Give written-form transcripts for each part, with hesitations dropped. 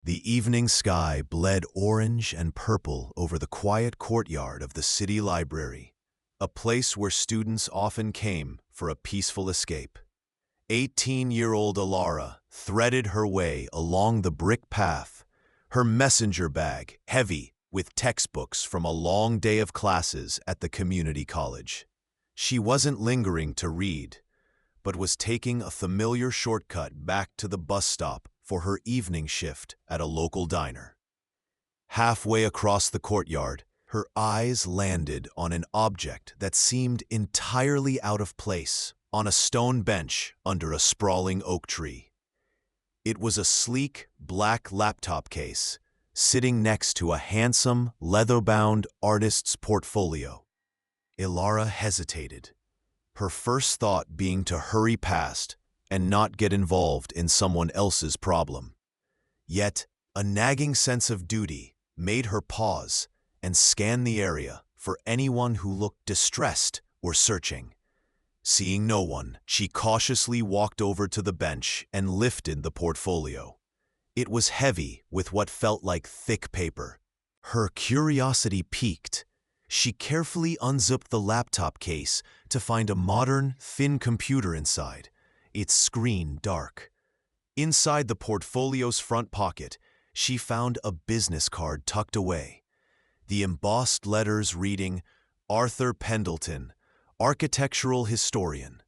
The evening sky bled orange and purple over the quiet courtyard of the city library, a place where students often came for a peaceful escape. 18-year-old Elara threaded her way along the brick path, her messenger bag heavy with textbooks from a long day of classes at the community college. She wasn't lingering to read, but was taking a familiar shortcut back to the bus stop for her evening shift at a local diner. Halfway across the courtyard, her eyes landed on an object that seemed entirely out of place on a stone bench under a sprawling oak tree. It was a sleek, black laptop case sitting next to a handsome, leather-bound artist's portfolio. Elara hesitated, her first thought being to hurry past and not get involved in someone else's problem. Yet, a nagging sense of duty made her pause and scan the area for anyone who looked distressed or searching. Seeing no one, she cautiously walked over to the bench and lifted the portfolio. It was heavy with what felt like thick paper. Her curiosity piqued. She carefully unzipped the laptop case to find a modern, thin computer inside, its screen dark. Inside the portfolio's front pocket, she found a business card tucked away. The embossed letters reading, "Arthur Pendelton, Architectural Historian."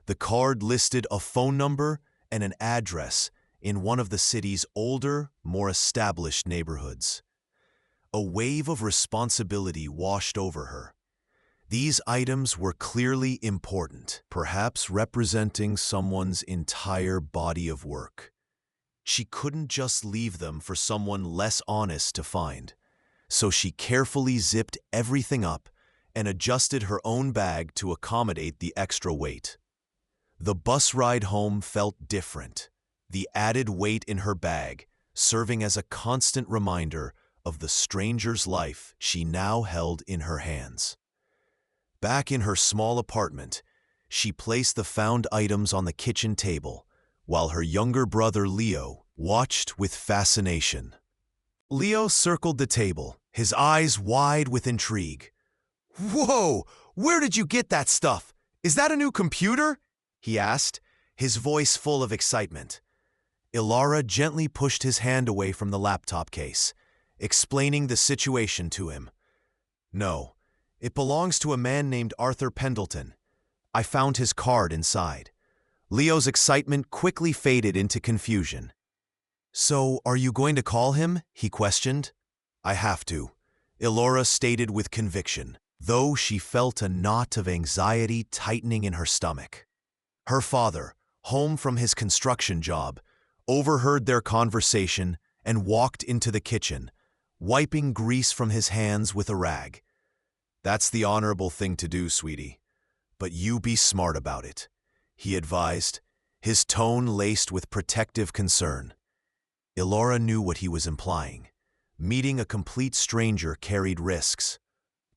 The card listed a phone number and an address in one of the city's older, more established neighborhoods. A wave of responsibility washed over her. These items were clearly important, perhaps representing someone's entire body of work. She couldn't just leave them for someone less honest to find, so she carefully zipped everything up and adjusted her own bag to accommodate the extra weight. The bus ride home felt different, the added weight in her bag serving as a constant reminder of the stranger's life she now held in her hands. Back in her small apartment, she placed the found items on the kitchen table, while her younger brother Leo watched with fascination. Leo circled the table, his eyes wide with intrigue. "Whoa! Where did you get that stuff? Is that a new computer?" he asked, his voice full of excitement. Elara gently pushed his hand away from the laptop case, explaining the situation to him. "No, it belongs to a man named Arthur Pendelton. I found his card inside." Leo's excitement quickly faded into confusion. "So, are you going to call him?" he questioned. "I have to," Elara stated with conviction, though she felt a knot of anxiety tightening in her stomach. Her father, home from his construction job, overheard their conversation and walked into the kitchen, wiping grease from his hands with a rag. "That's the honorable thing to do, sweetie. But you be smart about it," he advised, his tone laced with protective concern. Elara knew what he was implying. Meeting a complete stranger carried risks.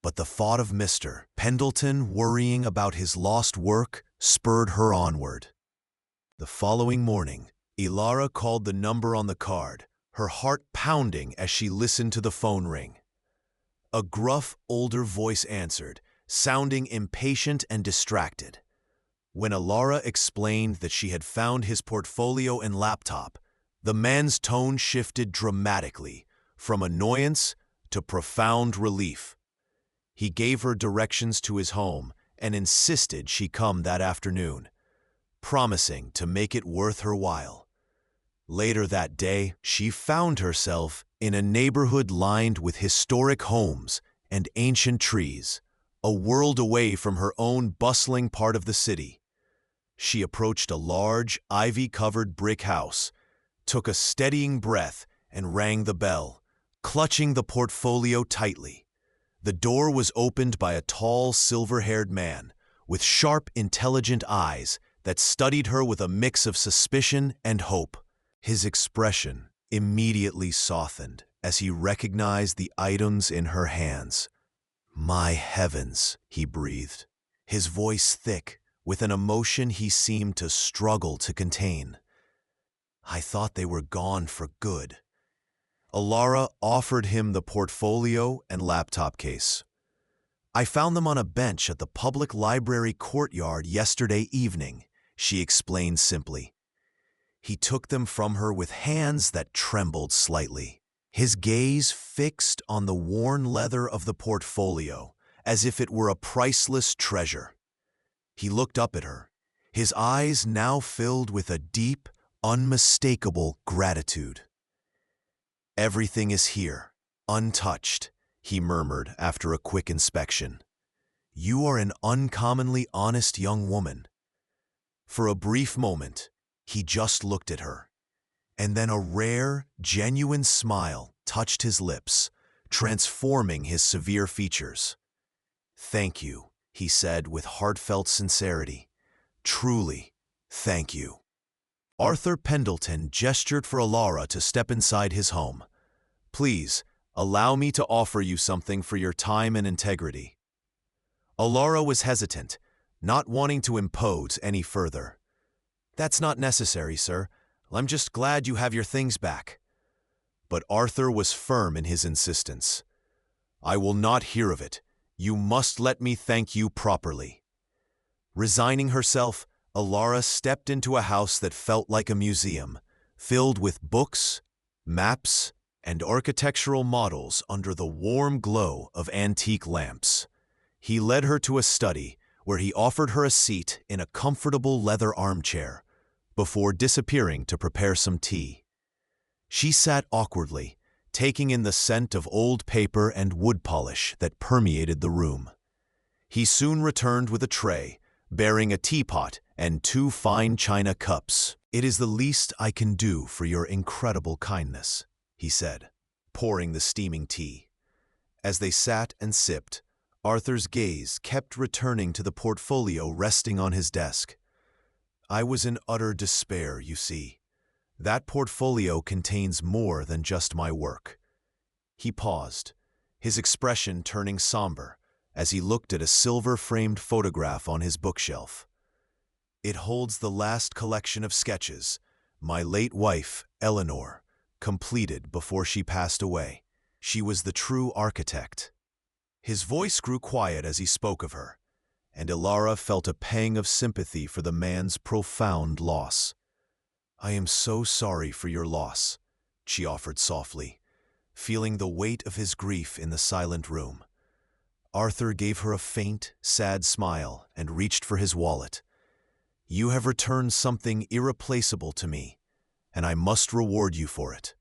But the thought of Mr. Pendleton worrying about his lost work spurred her onward. The following morning, Elara called the number on the card, her heart pounding as she listened to the phone ring. A gruff, older voice answered, sounding impatient and distracted. When Elara explained that she had found his portfolio and laptop, the man's tone shifted dramatically, from annoyance to profound relief. He gave her directions to his home and insisted she come that afternoon, promising to make it worth her while. Later that day, she found herself in a neighborhood lined with historic homes and ancient trees, a world away from her own bustling part of the city. She approached a large, ivy-covered brick house, took a steadying breath, and rang the bell, clutching the portfolio tightly. The door was opened by a tall, silver-haired man with sharp, intelligent eyes that studied her with a mix of suspicion and hope. His expression immediately softened as he recognized the items in her hands. "My heavens," he breathed, his voice thick with an emotion he seemed to struggle to contain. "I thought they were gone for good." Elara offered him the portfolio and laptop case. "I found them on a bench at the public library courtyard yesterday evening," she explained simply. He took them from her with hands that trembled slightly, his gaze fixed on the worn leather of the portfolio, as if it were a priceless treasure. He looked up at her, his eyes now filled with a deep, unmistakable gratitude. "Everything is here, untouched," he murmured after a quick inspection. "You are an uncommonly honest young woman." For a brief moment, he just looked at her, and then a rare, genuine smile touched his lips, transforming his severe features. "Thank you," he said with heartfelt sincerity. "Truly, thank you." Arthur Pendelton gestured for Elara to step inside his home. "Please, allow me to offer you something for your time and integrity." Elara was hesitant, not wanting to impose any further. "That's not necessary, sir. I'm just glad you have your things back." But Arthur was firm in his insistence. "I will not hear of it. You must let me thank you properly." Resigning herself, Elara stepped into a house that felt like a museum, filled with books, maps, and architectural models under the warm glow of antique lamps. He led her to a study where he offered her a seat in a comfortable leather armchair, before disappearing to prepare some tea. She sat awkwardly, taking in the scent of old paper and wood polish that permeated the room. He soon returned with a tray, bearing a teapot and 2 fine china cups. "It is the least I can do for your incredible kindness," he said, pouring the steaming tea. As they sat and sipped, Arthur's gaze kept returning to the portfolio resting on his desk. "I was in utter despair, you see. That portfolio contains more than just my work." He paused, his expression turning somber as he looked at a silver-framed photograph on his bookshelf. "It holds the last collection of sketches my late wife, Eleanor, completed before she passed away. She was the true architect." His voice grew quiet as he spoke of her, and Elara felt a pang of sympathy for the man's profound loss. "I am so sorry for your loss," she offered softly, feeling the weight of his grief in the silent room. Arthur gave her a faint, sad smile and reached for his wallet. "You have returned something irreplaceable to me, and I must reward you for it."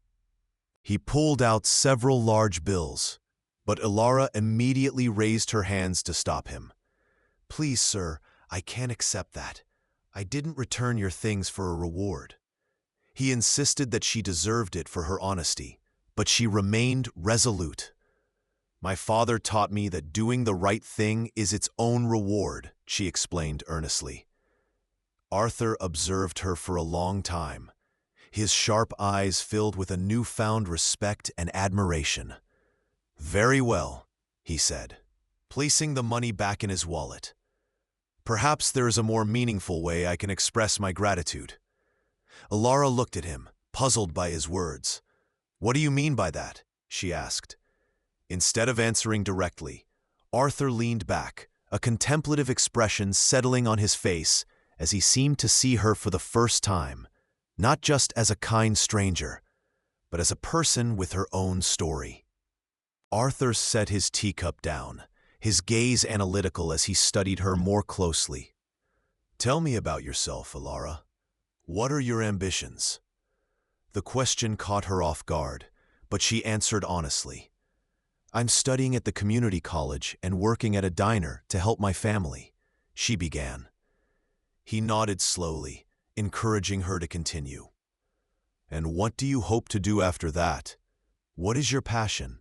He pulled out several large bills, but Elara immediately raised her hands to stop him. "Please, sir, I can't accept that. I didn't return your things for a reward." He insisted that she deserved it for her honesty, but she remained resolute. "My father taught me that doing the right thing is its own reward," she explained earnestly. Arthur observed her for a long time, his sharp eyes filled with a newfound respect and admiration. "Very well," he said, placing the money back in his wallet. "Perhaps there is a more meaningful way I can express my gratitude." Elara looked at him, puzzled by his words. "What do you mean by that?" she asked. Instead of answering directly, Arthur leaned back, a contemplative expression settling on his face as he seemed to see her for the first time, not just as a kind stranger, but as a person with her own story. Arthur set his teacup down, his gaze analytical as he studied her more closely. "Tell me about yourself, Elara. What are your ambitions?" The question caught her off guard, but she answered honestly. "I'm studying at the community college and working at a diner to help my family," she began. He nodded slowly, encouraging her to continue. "And what do you hope to do after that? What is your passion?"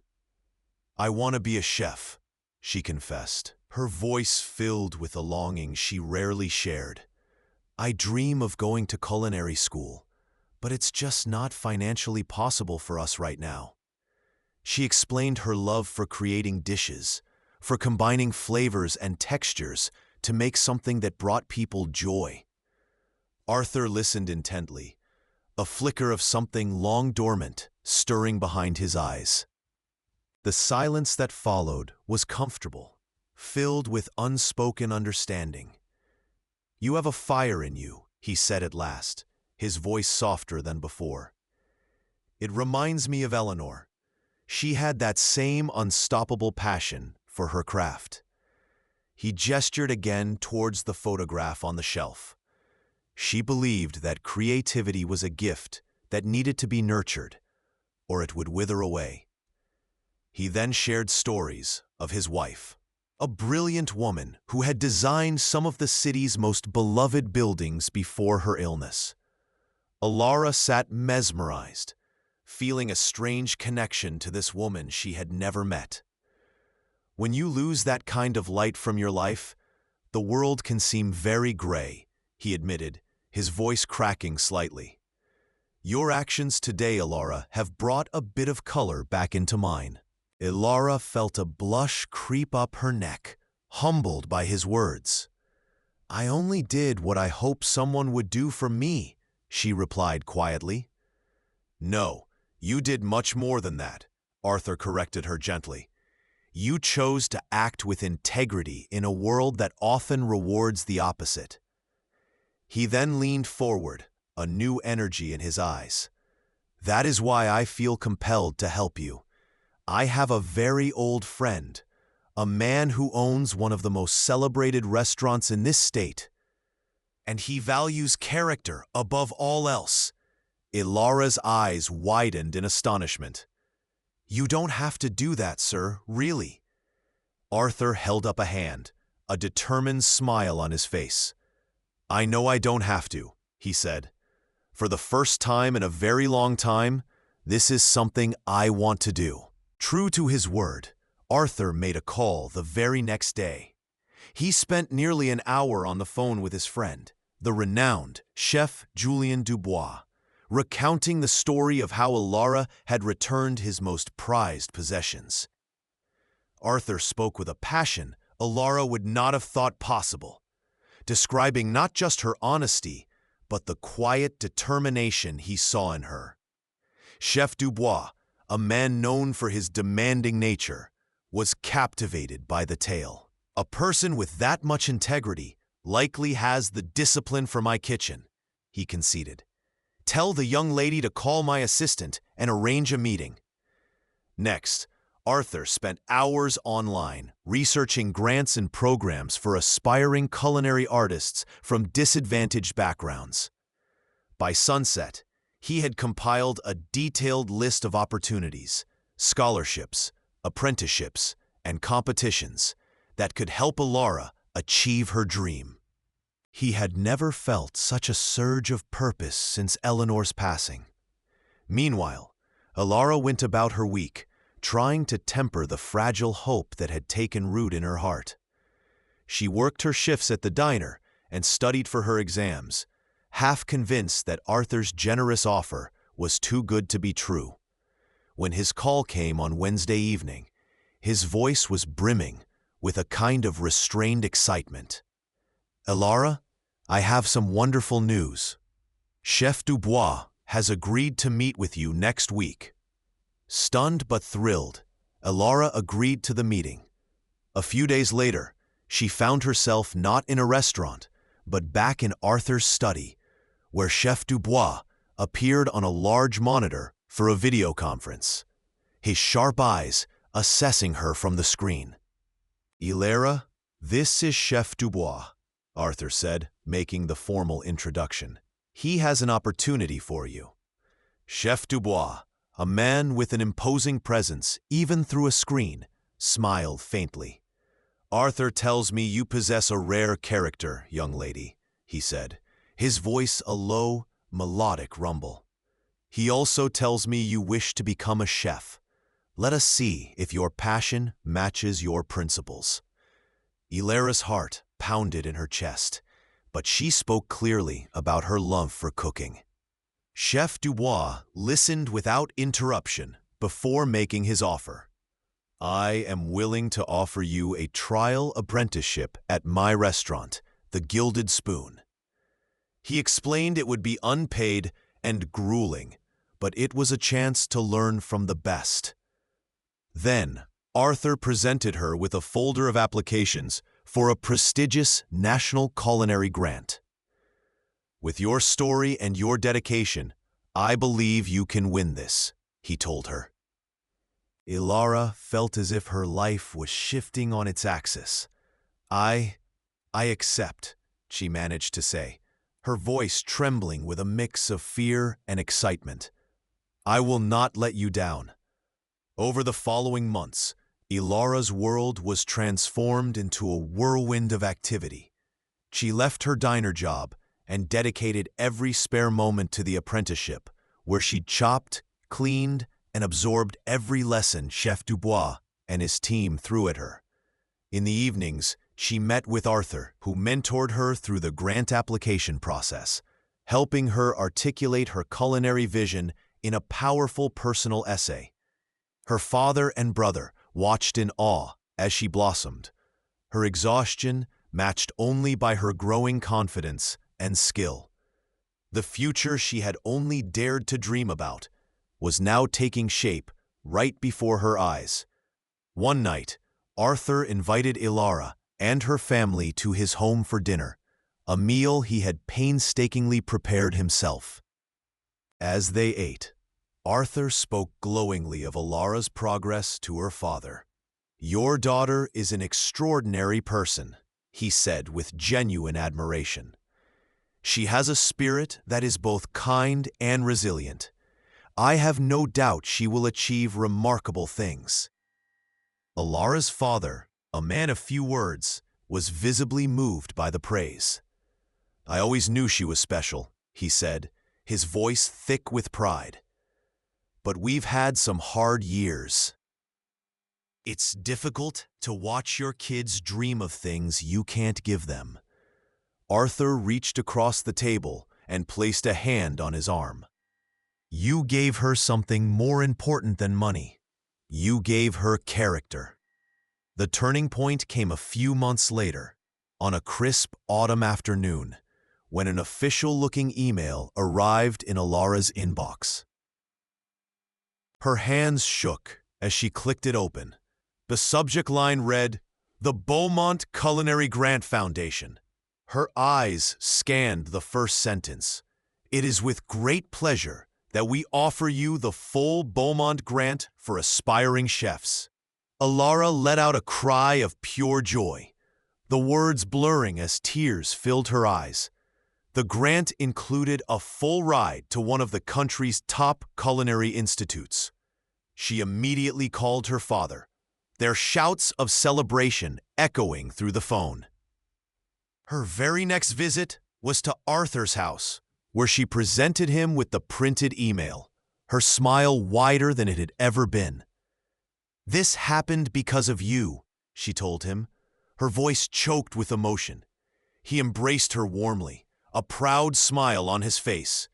"I want to be a chef," she confessed, her voice filled with a longing she rarely shared. "I dream of going to culinary school, but it's just not financially possible for us right now." She explained her love for creating dishes, for combining flavors and textures to make something that brought people joy. Arthur listened intently, a flicker of something long dormant stirring behind his eyes. The silence that followed was comfortable, filled with unspoken understanding. "You have a fire in you," he said at last, his voice softer than before. "It reminds me of Eleanor. She had that same unstoppable passion for her craft." He gestured again towards the photograph on the shelf. She believed that creativity was a gift that needed to be nurtured, or it would wither away. He then shared stories of his wife, a brilliant woman who had designed some of the city's most beloved buildings before her illness. Elara sat mesmerized, feeling a strange connection to this woman she had never met. When you lose that kind of light from your life, the world can seem very gray, he admitted, his voice cracking slightly. "Your actions today, Elara, have brought a bit of color back into mine." Elara felt a blush creep up her neck, humbled by his words. "I only did what I hoped someone would do for me," she replied quietly. "No, you did much more than that," Arthur corrected her gently. "You chose to act with integrity in a world that often rewards the opposite." He then leaned forward, a new energy in his eyes. "That is why I feel compelled to help you. I have a very old friend, a man who owns one of the most celebrated restaurants in this state. And he values character above all else." Elara's eyes widened in astonishment. "You don't have to do that, sir, really." Arthur held up a hand, a determined smile on his face. "I know I don't have to," he said. "For the first time in a very long time, this is something I want to do." True to his word, Arthur made a call the very next day. He spent nearly an hour on the phone with his friend, the renowned Chef Julien Dubois, recounting the story of how Elara had returned his most prized possessions. Arthur spoke with a passion Elara would not have thought possible, describing not just her honesty, but the quiet determination he saw in her. Chef Dubois, a man known for his demanding nature, was captivated by the tale. "A person with that much integrity likely has the discipline for my kitchen," he conceded. "Tell the young lady to call my assistant and arrange a meeting." Next, Arthur spent hours online researching grants and programs for aspiring culinary artists from disadvantaged backgrounds. By sunset, he had compiled a detailed list of opportunities, scholarships, apprenticeships, and competitions that could help Elara achieve her dream. He had never felt such a surge of purpose since Eleanor's passing. Meanwhile, Elara went about her week, trying to temper the fragile hope that had taken root in her heart. She worked her shifts at the diner and studied for her exams, half convinced that Arthur's generous offer was too good to be true. When his call came on Wednesday evening, his voice was brimming with a kind of restrained excitement. "Elara, I have some wonderful news. Chef Dubois has agreed to meet with you next week." Stunned but thrilled, Elara agreed to the meeting. A few days later, she found herself not in a restaurant, but back in Arthur's study, where Chef Dubois appeared on a large monitor for a video conference, his sharp eyes assessing her from the screen. "Elara, this is Chef Dubois," Arthur said, making the formal introduction. "He has an opportunity for you." Chef Dubois, a man with an imposing presence even through a screen, smiled faintly. "Arthur tells me you possess a rare character, young lady," he said, his voice a low, melodic rumble. "He also tells me you wish to become a chef. Let us see if your passion matches your principles." Elara's heart pounded in her chest, but she spoke clearly about her love for cooking. Chef Dubois listened without interruption before making his offer. "I am willing to offer you a trial apprenticeship at my restaurant, The Gilded Spoon." He explained it would be unpaid and grueling, but it was a chance to learn from the best. Then, Arthur presented her with a folder of applications for a prestigious national culinary grant. "With your story and your dedication, I believe you can win this," he told her. Elara felt as if her life was shifting on its axis. I accept," she managed to say, her voice trembling with a mix of fear and excitement. "I will not let you down." Over the following months, Elara's world was transformed into a whirlwind of activity. She left her diner job and dedicated every spare moment to the apprenticeship, where she chopped, cleaned, and absorbed every lesson Chef Dubois and his team threw at her. In the evenings, she met with Arthur, who mentored her through the grant application process, helping her articulate her culinary vision in a powerful personal essay. Her father and brother watched in awe as she blossomed, her exhaustion matched only by her growing confidence and skill. The future she had only dared to dream about was now taking shape right before her eyes. One night, Arthur invited Elara and her family to his home for dinner, a meal he had painstakingly prepared himself. As they ate, Arthur spoke glowingly of Elara's progress to her father. "Your daughter is an extraordinary person," he said with genuine admiration. "She has a spirit that is both kind and resilient. I have no doubt she will achieve remarkable things." Elara's father, a man of few words, was visibly moved by the praise. "I always knew she was special," he said, his voice thick with pride. "But we've had some hard years. It's difficult to watch your kids dream of things you can't give them." Arthur reached across the table and placed a hand on his arm. "You gave her something more important than money. You gave her character." The turning point came a few months later, on a crisp autumn afternoon, when an official-looking email arrived in Elara's inbox. Her hands shook as she clicked it open. The subject line read, "The Beaumont Culinary Grant Foundation." Her eyes scanned the first sentence. "It is with great pleasure that we offer you the full Beaumont grant for aspiring chefs." Elara let out a cry of pure joy, the words blurring as tears filled her eyes. The grant included a full ride to one of the country's top culinary institutes. She immediately called her father, their shouts of celebration echoing through the phone. Her very next visit was to Arthur's house, where she presented him with the printed email, her smile wider than it had ever been. "This happened because of you," she told him, her voice choked with emotion. He embraced her warmly, a proud smile on his face.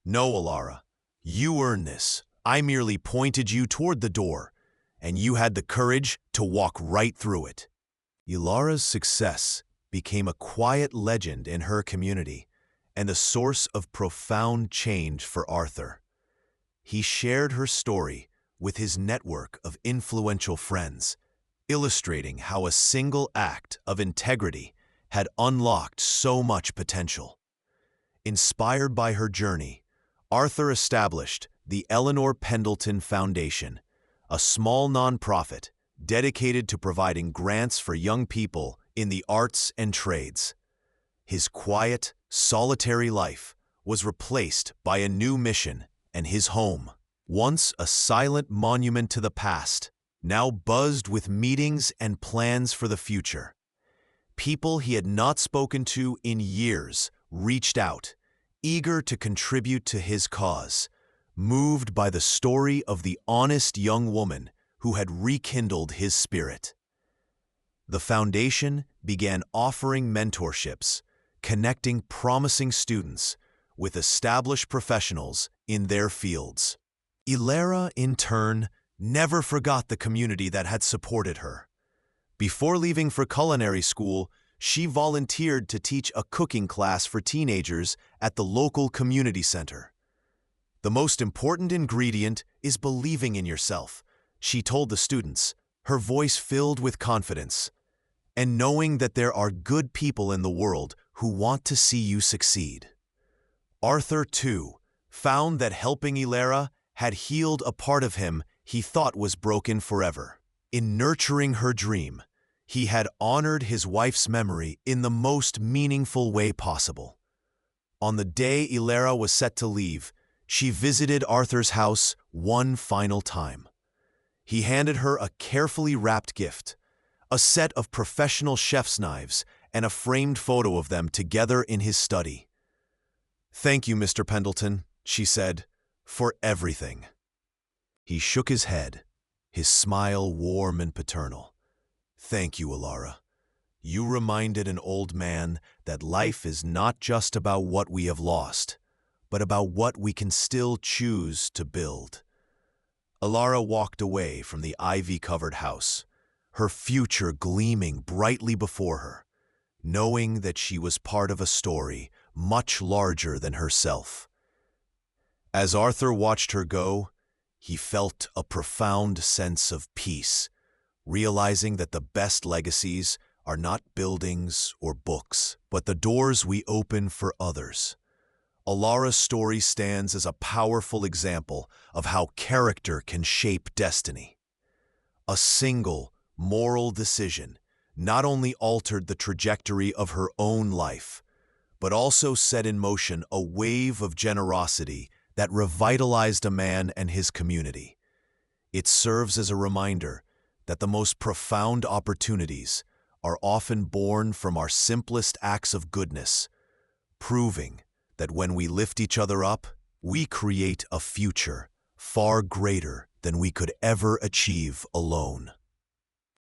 "No, Elara, you earned this. I merely pointed you toward the door, and you had the courage to walk right through it." Elara's success became a quiet legend in her community and a source of profound change for Arthur. He shared her story with his network of influential friends, illustrating how a single act of integrity had unlocked so much potential. Inspired by her journey, Arthur established the Arthur Pendelton Foundation, a small nonprofit dedicated to providing grants for young people in the arts and trades. His quiet, solitary life was replaced by a new mission, and his home, once a silent monument to the past, now buzzed with meetings and plans for the future. People he had not spoken to in years reached out, eager to contribute to his cause, moved by the story of the honest young woman who had rekindled his spirit. The foundation began offering mentorships, connecting promising students with established professionals in their fields. Elara, in turn, never forgot the community that had supported her. Before leaving for culinary school, she volunteered to teach a cooking class for teenagers at the local community center. The most important ingredient is believing in yourself, she told the students, her voice filled with confidence, and knowing that there are good people in the world who want to see you succeed. Arthur, too, found that helping Elara had healed a part of him he thought was broken forever. In nurturing her dream, he had honored his wife's memory in the most meaningful way possible. On the day Elara was set to leave, she visited Arthur's house one final time. He handed her a carefully wrapped gift, a set of professional chef's knives and a framed photo of them together in his study. "Thank you, Mr. Pendleton," she said, "for everything." He shook his head, his smile warm and paternal. "Thank you, Elara. You reminded an old man that life is not just about what we have lost, but about what we can still choose to build." Elara walked away from the ivy-covered house, her future gleaming brightly before her, knowing that she was part of a story much larger than herself. As Arthur watched her go, he felt a profound sense of peace, realizing that the best legacies are not buildings or books, but the doors we open for others. Elara's story stands as a powerful example of how character can shape destiny. A single moral decision not only altered the trajectory of her own life, but also set in motion a wave of generosity that revitalized a man and his community. It serves as a reminder that the most profound opportunities are often born from our simplest acts of goodness, proving that when we lift each other up, we create a future far greater than we could ever achieve alone.